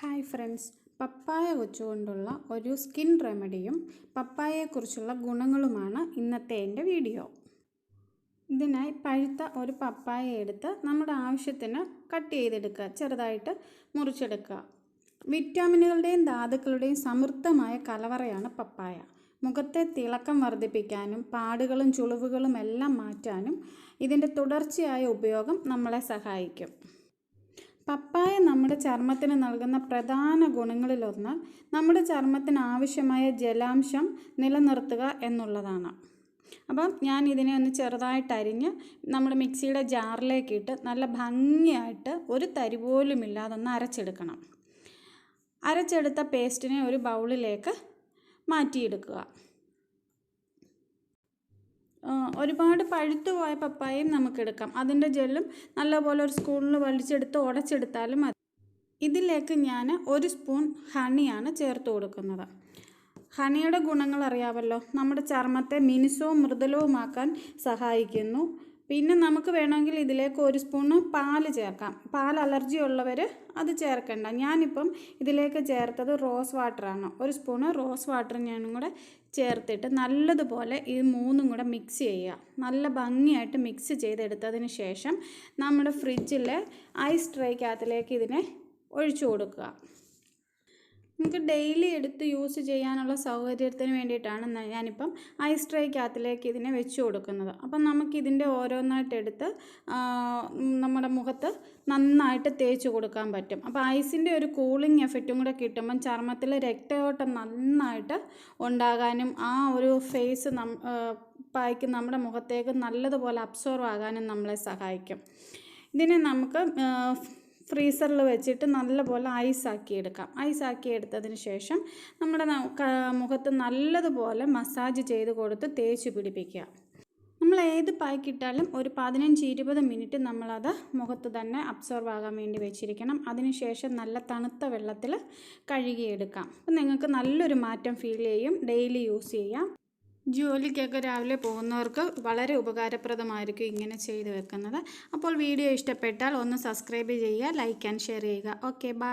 Hi friends, പപ്പായ വെച്ചുകൊണ്ടുള്ള ഒരു skin റെമഡിയും പപ്പായയെക്കുറിച്ചുള്ള ഗുണങ്ങളുമാണ് ഇന്നത്തെ എൻ്റെ വീഡിയോ. ഇതിനായി പഴുത്ത ഒരു പപ്പായ എടുത്ത് നമ്മുടെ ആവശ്യത്തിന് കട്ട് ചെയ്തെടുക്കുക, ചെറുതായിട്ട് മുറിച്ചെടുക്കുക. വിറ്റാമിനുകളുടെയും ധാതുക്കളുടെയും സമൃദ്ധമായ കലവറയാണ് പപ്പായ. മുഖത്തെ തിളക്കം വർദ്ധിപ്പിക്കാനും പാടുകളും ചുളിവുകളും എല്ലാം മാറ്റാനും ഇതിൻ്റെ തുടർച്ചയായ ഉപയോഗം നമ്മളെ സഹായിക്കും. പപ്പായ നമ്മുടെ ചർമ്മത്തിന് നൽകുന്ന പ്രധാന ഗുണങ്ങളിലൊന്ന് നമ്മുടെ ചർമ്മത്തിന് ആവശ്യമായ ജലാംശം നിലനിർത്തുക എന്നുള്ളതാണ്. അപ്പം ഞാൻ ഇതിനെ ഒന്ന് ചെറുതായിട്ട് അരിഞ്ഞ് നമ്മുടെ മിക്സിയുടെ ജാറിലേക്ക് ഇട്ട് നല്ല ഭംഗിയായിട്ട് ഒരു തരി പോലും ഇല്ലാതെ ഒന്ന് അരച്ചെടുക്കണം. അരച്ചെടുത്ത പേസ്റ്റിനെ ഒരു ബൗളിലേക്ക് മാറ്റിയെടുക്കുക. ഒരുപാട് പഴുത്തുപോയ പപ്പായയും നമുക്കെടുക്കാം. അതിൻ്റെ ജെല്ലും നല്ലപോലെ ഒരു സ്പൂണിൽ വലിച്ചെടുത്ത് ഉടച്ചെടുത്താലും മതി. ഇതിലേക്ക് ഞാൻ 1 സ്പൂൺ ഹണിയാണ് ചേർത്ത് കൊടുക്കുന്നത്. ഹണിയുടെ ഗുണങ്ങൾ അറിയാമല്ലോ. നമ്മുടെ ചർമ്മത്തെ മിനുസവും മൃദുലവുമാക്കാൻ സഹായിക്കുന്നു. പിന്നെ നമുക്ക് വേണമെങ്കിൽ ഇതിലേക്ക് 1 സ്പൂണ് പാല് ചേർക്കാം. പാൽ അലർജി ഉള്ളവർ അത് ചേർക്കണ്ട. ഞാനിപ്പം ഇതിലേക്ക് ചേർത്തത് റോസ് വാട്ടറാണ്. 1 സ്പൂണ് റോസ് വാട്ടർ ഞാനും കൂടെ ചേർത്തിട്ട് നല്ലതുപോലെ ഇത് മൂന്നും കൂടെ മിക്സ് ചെയ്യുക. നല്ല ഭംഗിയായിട്ട് മിക്സ് ചെയ്തെടുത്തതിന് ശേഷം നമ്മുടെ ഫ്രിഡ്ജിലെ ഐസ് ട്രേക്കകത്തിലേക്ക് ഇതിനെ ഒഴിച്ചു കൊടുക്കുക. നമുക്ക് ഡെയിലി എടുത്ത് യൂസ് ചെയ്യാനുള്ള സൗകര്യത്തിന് വേണ്ടിയിട്ടാണ് ഞാനിപ്പം ഐസ് ട്രേക്കകത്തിലേക്ക് ഇതിനെ വെച്ച് കൊടുക്കുന്നത്. അപ്പം നമുക്കിതിൻ്റെ ഓരോന്നായിട്ട് എടുത്ത് നമ്മുടെ മുഖത്ത് നന്നായിട്ട് തേച്ച് കൊടുക്കാൻ പറ്റും. അപ്പോൾ ഐസിൻ്റെ ഒരു കൂളിംഗ് എഫക്റ്റും കൂടെ കിട്ടുമ്പം ചർമ്മത്തിൽ രക്തയോട്ടം നന്നായിട്ട് ഉണ്ടാകാനും ആ ഒരു ഫേസ് പായ്ക്ക് നമ്മുടെ മുഖത്തേക്ക് നല്ലതുപോലെ അബ്സോർവ് ആകാനും നമ്മളെ സഹായിക്കും. ഇതിനെ നമുക്ക് ഫ്രീസറിൽ വെച്ചിട്ട് നല്ലപോലെ ഐസാക്കി എടുക്കാം. ഐസാക്കി എടുത്തതിന് ശേഷം നമ്മുടെ മുഖത്ത് നല്ലതുപോലെ മസാജ് ചെയ്ത് കൊടുത്ത് തേച്ച് പിടിപ്പിക്കുക. നമ്മൾ ഏത് പായ്ക്കിട്ടാലും ഒരു 15-20 മിനിറ്റ് നമ്മളത് മുഖത്ത് തന്നെ അബ്സോർവ് ആകാൻ വേണ്ടി വെച്ചിരിക്കണം. അതിനുശേഷം നല്ല തണുത്ത വെള്ളത്തിൽ കഴുകിയെടുക്കാം. അപ്പം നിങ്ങൾക്ക് നല്ലൊരു മാറ്റം ഫീൽ ചെയ്യും. ഡെയിലി യൂസ് ചെയ്യാം. ജോലിക്കൊക്കെ രാവിലെ പോകുന്നവർക്ക് വളരെ ഉപകാരപ്രദമായിരിക്കും ഇങ്ങനെ ചെയ്ത് വെക്കുന്നത്. അപ്പോൾ വീഡിയോ ഇഷ്ടപ്പെട്ടാൽ ഒന്ന് സബ്സ്ക്രൈബ് ചെയ്യുക, ലൈക്ക് ആൻഡ് ഷെയർ ചെയ്യുക. Okay, by.